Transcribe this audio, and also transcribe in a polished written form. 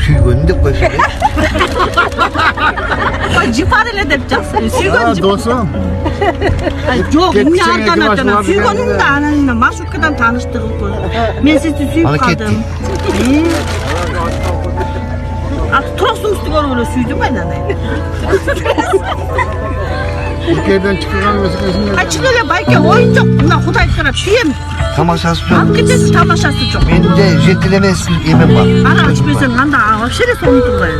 Suygun'u da koysun. Ay ciparıyla depacaksın. Suygun Ya cip. dostum. Yok, Tek ne çene ardan yavaş adına. yavaş Suygun'un geldi. da ananınla Maşuka'dan tanıştırıldı. Ben sizi suyup Hareket. kaldım. Artık tosun üstü öyle süydüm ben anayı. Ülkeden çıkan meselesinde. Ay çıkıyor belki oyuncak. Bunlar Huday kadar tüyem. Tamaşası çok. Hakikaten tamaşası çok. Benim de jetilemez yemem var. Ara açmıyorsan lan da aşırı sonundurlar.